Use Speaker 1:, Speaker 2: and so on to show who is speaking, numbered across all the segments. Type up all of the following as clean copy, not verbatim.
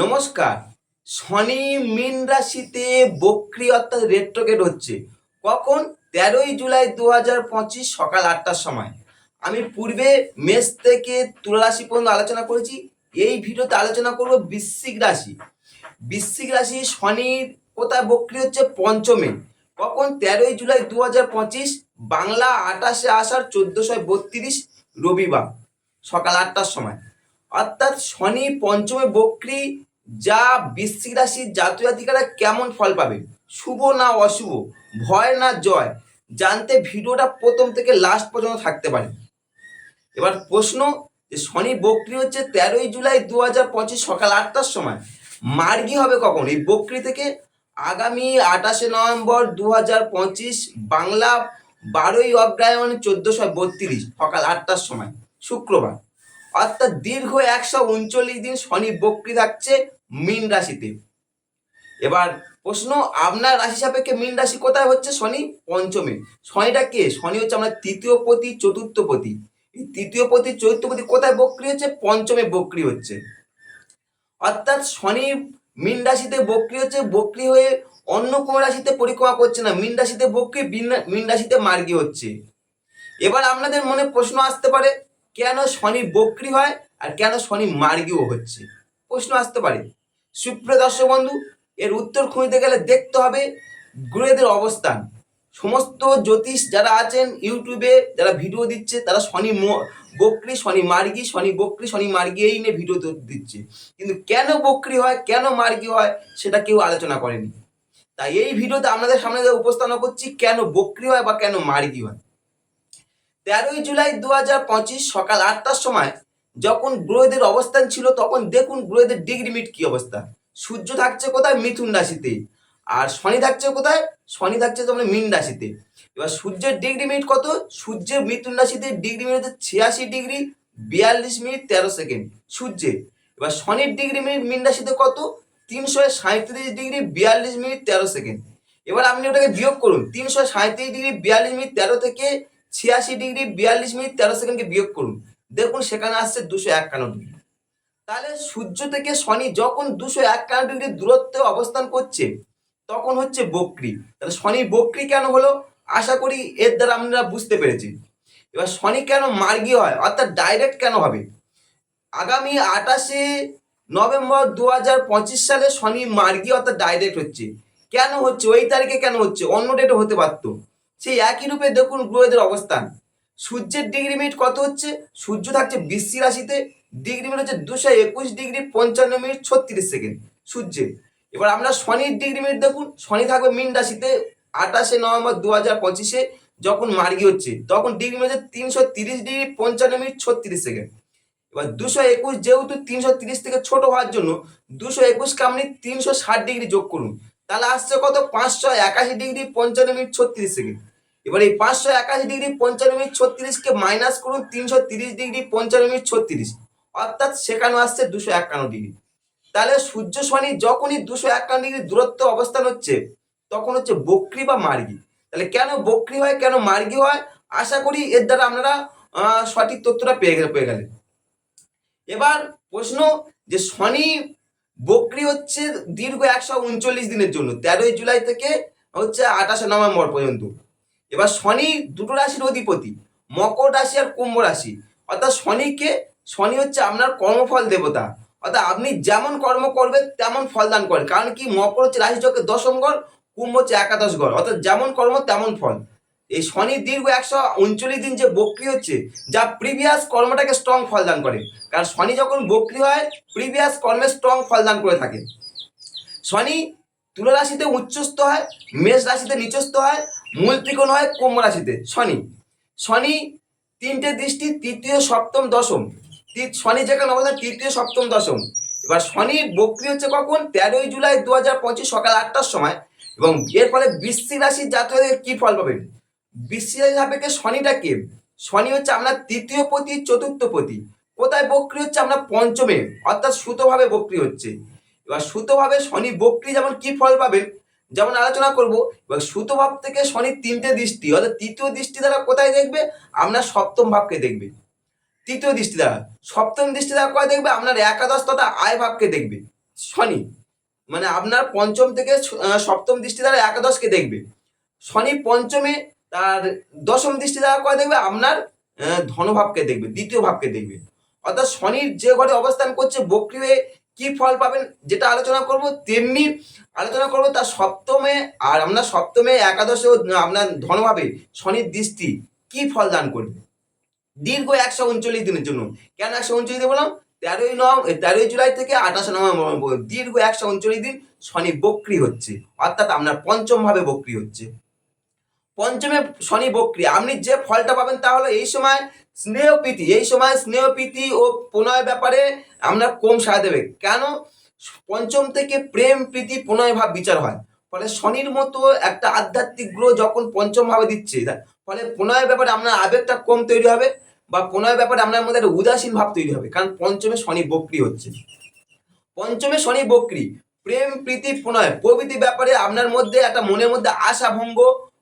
Speaker 1: নমস্কার। শনি মীন রাশিতে বক্রি অর্থাৎ রেট্রোগেট হচ্ছে কখন? 13ই জুলাই 2025 সকাল 8টার সময়। আমি পূর্বে মেষ থেকে তুলা রাশি পর্যন্ত আলোচনা করেছি। এই ভিডিওতে আলোচনা করব বৃশ্চিক রাশি। বৃশ্চিক রাশি শনির কোথায় বক্রি হচ্ছে? পঞ্চমে। কখন? 13ই জুলাই 2025, বাংলা 28শে আষাঢ় 1432 রবিবার সকাল 8টার সময়। অর্থাৎ শনি পঞ্চমে বক্রি, যা বৃশ্চিক রাশির জাতক জাতিকারা কেমন ফল পাবে, শুভ না অশুভ, ভয় না জয়, জানতে ভিডিওটা প্রথম থেকে লাস্ট পর্যন্ত থাকতে পারে। এবার প্রশ্ন, যে শনি বক্রি হচ্ছে 13ই জুলাই 2025 সকাল 8টার সময়, মার্গী হবে কখন এই বক্রি থেকে? আগামী 28শে নভেম্বর 2025, বাংলা 12ই অগ্রহায়ণ 1432 সকাল 8টার সময়, শুক্রবার। অর্থাৎ দীর্ঘ 139 দিন শনি বক্রি থাকছে মীন রাশিতে। এবার প্রশ্ন, আপনার রাশি সাপেক্ষে মীন রাশি কোথায় হচ্ছে? শনি পঞ্চমে। শনিটা কে? শনি হচ্ছে আমরা তৃতীয় পতি, চতুর্থ পতি। এই তৃতীয় পতি, চতুর্থ পতি কোথায় বক্রি হচ্ছে? পঞ্চমে বক্রি হচ্ছে। অর্থাৎ শনি মীন রাশিতে বক্রি হচ্ছে, বক্রি হয়ে অন্য কোনো রাশিতে পরিক্রমা করছে না। মীন রাশিতে বক্রি, মীন রাশিতে মার্গী হচ্ছে। এবার আপনাদের মনে প্রশ্ন আসতে পারে, কেন শনি বক্রি হয় আর কেন শনি মার্গীও হচ্ছে? প্রশ্ন আসতে পারে। সুপ্রিয় দর্শক বন্ধু, এর উত্তর খুঁজতে গেলে দেখতে হবে গ্রহদের অবস্থান। সমস্ত জ্যোতিষ যারা আছেন ইউটিউবে, যারা ভিডিও দিচ্ছে, তারা শনি বক্রি, শনি মার্গী, শনি বক্রি, শনি মার্গী এই নিয়ে ভিডিও দিচ্ছে, কিন্তু কেন বক্রি হয়, কেন মার্গী হয়, সেটা কেউ আলোচনা করেনি। তাই এই ভিডিওতে আপনাদের সামনে উপস্থাপনা করছি কেন বক্রি হয় বা কেন মার্গী হয়। 13ই জুলাই 2025 সকাল 8টার সময় যখন গ্রহদের অবস্থান ছিল, তখন দেখুন গ্রহদের ডিগ্রি মিট কি অবস্থা। সূর্য থাকছে কোথায়? মিথুন রাশিতে। আর শনি থাকছে কোথায়? শনি থাকছে তোমরা মীন রাশিতে। এবার সূর্যের ডিগ্রি মিনিট কত? সূর্যের মিথুন রাশিতে ডিগ্রি মিনিট হচ্ছে 86 ডিগ্রি 42 মিনিট 13 সেকেন্ড সূর্যের। এবার শনির ডিগ্রি মিনিট মীন রাশিতে কত? 337 ডিগ্রি 42 মিনিট 13 সেকেন্ড। এবার আপনি ওটাকে বিয়োগ করুন। 337 ডিগ্রি 42 মিনিট 13 থেকে 86 ডিগ্রি 42 মিনিট 13 সেকেন্ডকে বিয়োগ করুন, দেখুন সেখানে আসছে 251 ডিগ্রি। তাহলে সূর্য থেকে শনি যখন 251 ডিগ্রি দূরত্বে অবস্থান করছে, তখন হচ্ছে বক্রি। তাহলে শনি বক্রি কেন হলো? আশা করি এর দ্বারা আমরা বুঝতে পেরেছি। এবার শনি কেন মার্গী হয়, অর্থাৎ ডাইরেক্ট কেন হবে? আগামী 28শে নভেম্বর 2025 সালে শনি মার্গী অর্থাৎ ডাইরেক্ট হচ্ছে। কেন হচ্ছে? ওই তারিখে কেন হচ্ছে? অন্য ডেটে হতে পারত। সেই একই রূপে দেখুন গ্রহদের অবস্থান। সূর্যের ডিগ্রি মিনিট কত হচ্ছে? সূর্য থাকছে বৃশ্চিক রাশিতে, ডিগ্রি মিনিট হচ্ছে 221 ডিগ্রি 55 মিনিট 36 সেকেন্ড সূর্যের। এবার আমরা শনির ডিগ্রি মিনিট দেখুন, শনি থাকবে মীন রাশিতে 28শে নভেম্বর 2025-এ যখন মার্গী হচ্ছে, তখন ডিগ্রি মিনিট হচ্ছে 330 ডিগ্রি 55 মিনিট 36 সেকেন্ড। এবার 221 যেহেতু 330 থেকে ছোট হওয়ার জন্য 221কে আপনি 360 ডিগ্রি যোগ করুন, তাহলে আসছে কত? 581 ডিগ্রি 55 মিনিট 36 সেকেন্ড। এবার এই 581 ডিগ্রি 55 মিনিট 36কে মাইনাস করুন 330 ডিগ্রি 55 মিনিট 36, অর্থাৎ সেখানে আসছে 251 ডিগ্রি। তাহলে সূর্য শনি যখনই 251 ডিগ্রি দূরত্ব অবস্থান হচ্ছে, তখন হচ্ছে বক্রি বা মার্গী। তাহলে কেন বক্রি হয়, কেন মার্গী হয়, আশা করি এর দ্বারা আপনারা সঠিক তথ্যটা পেয়ে গেলেন। এবার প্রশ্ন, যে শনি বক্রি হচ্ছে দীর্ঘ 139 দিনের জন্য, 13ই জুলাই থেকে হচ্ছে 28শে নভেম্বর পর্যন্ত। এবার শনি দুটো রাশির অধিপতি, মকর রাশি আর কুম্ভ রাশি। অর্থাৎ শনিকে, শনি হচ্ছে আপনার কর্মফল দেবতা। অর্থাৎ আপনি যেমন কর্ম করবেন তেমন ফল দান করেন। কারণ কি, মকর হচ্ছে রাশিচক্রের 10ম ঘর, কুম্ভ হচ্ছে একাদশ ঘর। অর্থাৎ যেমন কর্ম তেমন ফল। এই শনি দীর্ঘ 139 দিন যে বক্রি হচ্ছে, যা প্রিভিয়াস কর্মটাকে স্ট্রং ফল দান করে। কারণ শনি যখন বক্রি হয়, প্রিভিয়াস কর্মে স্ট্রং ফল দান করে থাকে। শনি তুলা রাশিতে উচ্চস্থ হয়, মেষ রাশিতে নিচস্থ হয়, মূল ত্রিকোণ হয় কুম্ভ রাশিতে। শনি শনি তিনটে দৃষ্টি, তৃতীয় সপ্তম দশম। শনি যেখানে অবস্থান, তৃতীয় সপ্তম দশম। এবার শনির বক্রি হচ্ছে কখন? 13ই জুলাই 2025 সকাল 8টার সময়। এবং এর ফলে বৃশ্চিক রাশির জাতকদের কি ফল পাবেন? বৃশ্চিক রাশি সাপেক্ষে শনিটা কে? শনি হচ্ছে আপনার তৃতীয় পতি, চতুর্থ পতি। কোথায় বক্রি হচ্ছে? আমরা পঞ্চমে, অর্থাৎ সুতোভাবে বক্রি হচ্ছে। এবার সুতোভাবে শনি বক্রি যেমন কি ফল পাবেন, যেমন আলোচনা করব। এবার সুতো ভাব থেকে শনির তিনটে দৃষ্টি, অর্থাৎ তৃতীয় দৃষ্টি দ্বারা কোথায় দেখবে? আপনার সপ্তম ভাবকে দেখবে। তৃতীয় দৃষ্টি দ্বারা, সপ্তম দৃষ্টি দ্বারা কোথায় দেখবে? আপনার একাদশ তথা আয় ভাবকে দেখবে। শনি মানে আপনার পঞ্চম থেকে সপ্তম দৃষ্টি দ্বারা একাদশকে দেখবে। শনি পঞ্চমে তার দশম দৃষ্টি দ্বারা করে দেখবে আপনার ধনভাবকে দেখবে, দ্বিতীয় ভাবকে দেখবে। অর্থাৎ শনির যে ঘরে অবস্থান করছে বক্রী হয়ে কি ফল পাবেন যেটা আলোচনা করব, তেমনি আলোচনা করব তার সপ্তমে, আর আমরা সপ্তমে একাদশে আপনার ধনভাবে শনির দৃষ্টি কি ফল দান করবে দীর্ঘ 139 দিনের জন্য। কেন 139 দিন বললাম? 13ই জুলাই থেকে 28 নভেম্বর দীর্ঘ 139 দিন শনি বক্রী হচ্ছে, অর্থাৎ আপনার পঞ্চম ভাবে বক্রী হচ্ছে। পঞ্চমে শনি বক্রী, আপনি যে ফলটা পাবেন তা হলো এই সময় স্নেহপ্রীতি ও প্রণয় ব্যাপারে আপনার কম সাড়া দেবে। কেন? পঞ্চম থেকে প্রেম প্রীতি প্রণয় ভাব বিচার হয়। ফলে শনির মতো একটা আধ্যাত্মিক গ্রহ যখন পঞ্চম ভাবে দিচ্ছে, ফলে প্রণয়ের ব্যাপারে আপনার আবেগটা কম তৈরি হবে, বা প্রণয়ের ব্যাপারে আপনার মধ্যে একটা উদাসীন ভাব তৈরি হবে, কারণ পঞ্চমে শনি বক্রী হচ্ছে। পঞ্চমে শনি বক্রী প্রেম প্রীতি প্রণয় প্রভৃতি ব্যাপারে আপনার মধ্যে একটা মনের মধ্যে আশা ভঙ্গ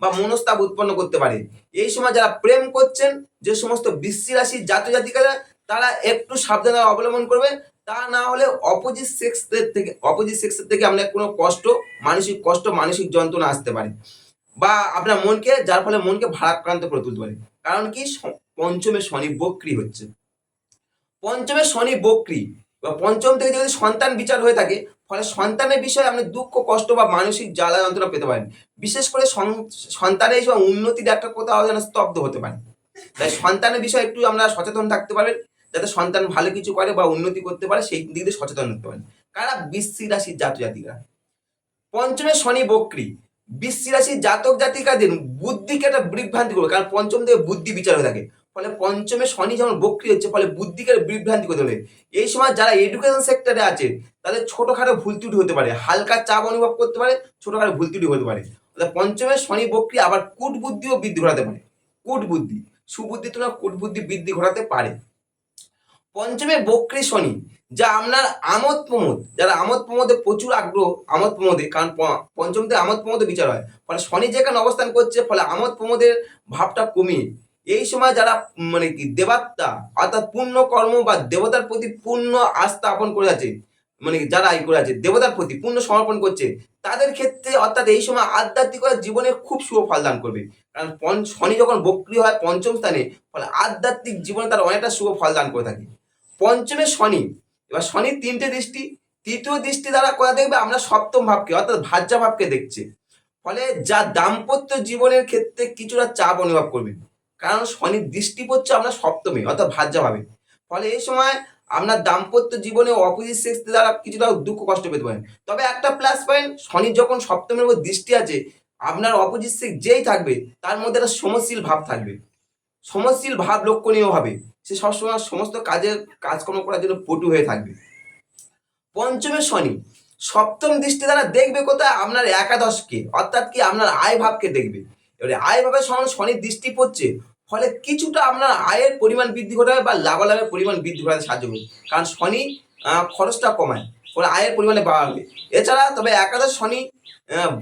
Speaker 1: বা মনস্তাপ উৎপন্ন করতে পারে। এই সময় যারা প্রেম করছেন, যে সমস্ত বৃশ্চিক রাশির জাতক জাতিকারা, তারা একটু সাবধানতা অবলম্বন করবে। তা না হলে অপোজিট সেক্সের থেকে আপনার কোনো কষ্ট মানসিক যন্ত্রণা আসতে পারে, বা আপনার মনকে, যার ফলে মনকে ভারাক্রান্ত করে তুলতে পারে। কারণ কি? পঞ্চমে শনি বক্রী হচ্ছে। পঞ্চমে শনি বক্রী বা পঞ্চম থেকে যদি সন্তান বিচার হয়ে থাকে, ফলে সন্তানের বিষয়ে আপনি দুঃখ কষ্ট বা মানসিক জ্বালা যন্ত্রণা পেতে পারেন। বিশেষ করে সন্তানের এই সময় উন্নতির একটা কোথাও যেন স্তব্ধ হতে পারে। তাই সন্তানের বিষয়ে একটু আমরা সচেতন থাকতে পারবেন, যাতে সন্তান ভালো কিছু করে বা উন্নতি করতে পারে, সেই দিক দিয়ে সচেতন হতে পারেন। কারা? বৃশ্চিক রাশির জাতক জাতিকা। পঞ্চমে শনি বক্রী বৃশ্চিক রাশির জাতক জাতিকাদের বুদ্ধিকে একটা বিভ্রান্তি করবে, কারণ পঞ্চম থেকে বুদ্ধি বিচার হয়ে থাকে। ফলে পঞ্চমে শনি যখন বক্রী হচ্ছে, ফলে বুদ্ধিকে বিভ্রান্তি করতে হবে। এই সময় যারা এডুকেশন সেক্টরে আছে, তাদের ছোটখাটো ভুল ত্রুটি হতে পারে, হালকা চাপ অনুভব করতে পারে, ছোটখাটো ভুল ত্রুটি হতে পারে। পঞ্চমে শনি বক্রী আবার কূটবুদ্ধিও বৃদ্ধি ঘটাতে পারে। কূটবুদ্ধি, সুবুদ্ধি তুলনায় কূটবুদ্ধি বৃদ্ধি ঘটাতে পারে। পঞ্চমে বক্রী শনি যা আপনার আমোদ প্রমোদ, যারা আমোদ প্রমোদে প্রচুর আগ্রহ, আমোদ প্রমোদে, কারণ পঞ্চম থেকে আমোদ প্রমোদে বিচার হয়, ফলে শনি যেখানে অবস্থান করছে, ফলে আমোদ প্রমোদের ভাবটা কমিয়ে এই সময় যারা মানে কি দেবাত্মা অর্থাৎ পূর্ণ কর্ম বা দেবতার প্রতি পূর্ণ আস্থা আপন করে আছে, মানে যারা করে আছে দেবতার প্রতি পূর্ণ সমর্পণ করছে, তাদের ক্ষেত্রে অর্থাৎ এই সময় আধ্যাত্মিকতা জীবনে খুব শুভ ফল দান করবে। কারণ শনি যখন বক্রী হয় পঞ্চম স্থানে, ফলে আধ্যাত্মিক জীবনে তার অনেকটা শুভ ফল দান করে থাকে। পঞ্চমে শনি, এবার শনির তিনটে দৃষ্টি, তৃতীয় দৃষ্টি দ্বারা কোথা দেখবে? আমরা সপ্তম ভাবকে অর্থাৎ ভাজ্যা ভাবকে দেখছে। ফলে যা দাম্পত্য জীবনের ক্ষেত্রে কিছুটা চাপ অনুভব করবে, কারণ শনির দৃষ্টি পড়ছে আমরা সপ্তমে অর্থাৎ ভাজ্যা ভাবে। ফলে এই সময় আপনার দাম্পত্য জীবনে অপোজিট সেক্স দ্বারা কিছুটা দুঃখ কষ্ট পেতে পারেন। তবে একটা প্লাস পয়েন্ট, শনি যখন সপ্তমের উপর দৃষ্টি আছে, আপনার অপোজিট সেক্স যেই থাকবে তার মধ্যে একটা সমশীল ভাব থাকবে, সমশীল ভাব লক্ষণীয় হবে। সে সবসময় সমস্ত কাজকর্ম করার জন্য পটু হয়ে থাকবে। পঞ্চমে শনি সপ্তম দৃষ্টি দ্বারা দেখবে কোথায়? আপনার একাদশকে, অর্থাৎ কি আপনার আয় ভাবকে দেখবে। এবারে আয় ভাবের সঙ্গে শনির দৃষ্টি পড়ছে, ফলে কিছুটা আপনার আয়ের পরিমাণ বৃদ্ধি ঘটাবে বা লাভালাভের পরিমাণ বৃদ্ধি ঘটাতে সাহায্য করবে, কারণ শনি খরচটা কমায়, ফলে আয়ের পরিমাণে বাড়াবে। এছাড়া তবে একাদশ শনি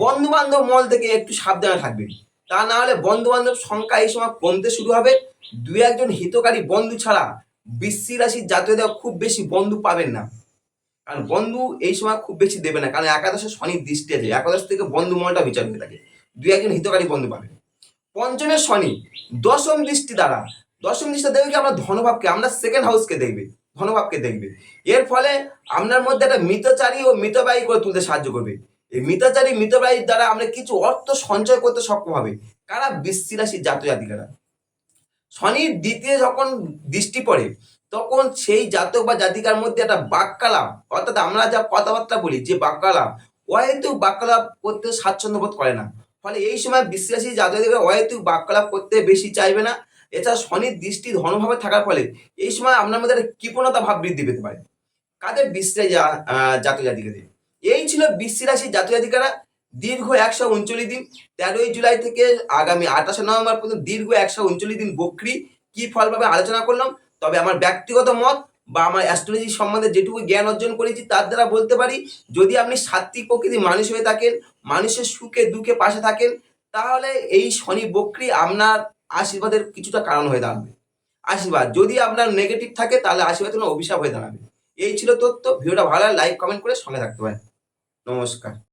Speaker 1: বন্ধু বান্ধব মহল থেকে একটু সাবধানে থাকবে, তা না হলে বন্ধু বান্ধব সংখ্যা এই সময় কমতে শুরু হবে। দু একজন হিতকারী বন্ধু ছাড়া বৃশ্চিক রাশির জাতকরা খুব বেশি বন্ধু পাবেন না, কারণ বন্ধু এই সময় খুব বেশি দেবে না, কারণ একাদশে শনির দৃষ্টি আছে, একাদশ থেকে বন্ধু মহলটা বিচার হয়ে থাকে, দু একজন হিতকারী বন্ধু পাবে। পঞ্চমে শনি দশম দৃষ্টি দেখবে কি? আমরা ধনভাবকে, আমরা সেকেন্ড হাউসকে দেখবে, ধনভাবকে দেখবে। এর ফলে আপনার মধ্যে একটা মিতচারী ও মিতব্যয়ী করে তুলতে সাহায্য করবে। এই মিতব্যয়ীর দ্বারা আমরা কিছু অর্থ সঞ্চয় করতে সক্ষম হবে। কারা? বৃশ্চিক রাশির জাতক জাতিকারা। শনির দ্বিতীয় যখন দৃষ্টি পড়ে, তখন সেই জাতক বা জাতিকার মধ্যে একটা বাক্যালাপ, অর্থাৎ আমরা যা কথাবার্তা বলি যে বাক্যালাপ, অহেতুক বাক্যালাপ করতে স্বাচ্ছন্দ্য বোধ করে না। ফলে এই সময় বিশ্বাসী জাতকদের অহেতুক বাক্যালাপ করতে বেশি চাইবে না। এছাড়া শনির দৃষ্টি ধনভাবে থাকার ফলে এই সময় আপনার মধ্যে একটা কৃপণতা ভাব বৃদ্ধি পেতে পারে। কাদের? বিশ্বাসী জাতক জাতিকাদের। এই ছিল বৃশ্চিক রাশির জাতক জাতিকারা দীর্ঘ 139 দিন, 13ই জুলাই থেকে আগামী 28 নভেম্বর পর্যন্ত দীর্ঘ 139 দিন বক্রী কি ফল পাবে আলোচনা করলাম। তবে আমার ব্যক্তিগত মত বা আমার অ্যাস্ট্রোলজি সম্বন্ধে যেটুকু জ্ঞান অর্জন করেছি তার দ্বারা বলতে পারি, যদি আপনি সাত্ত্বিক প্রকৃতির মানুষ হয়ে থাকেন, মানুষের সুখে দুঃখে পাশে থাকেন, তাহলে এই শনি বক্রী আপনার আশীর্বাদের কিছুটা কারণ হয়ে দাঁড়াবে। আশীর্বাদ যদি আপনার নেগেটিভ থাকে, তাহলে আশীর্বাদ কোনো অভিশাপ হয়ে দাঁড়াবে। এই ছিল তথ্য। ভিডিওটা ভালো লাইক কমেন্ট করে সঙ্গে থাকতে পারেন। নমস্কার।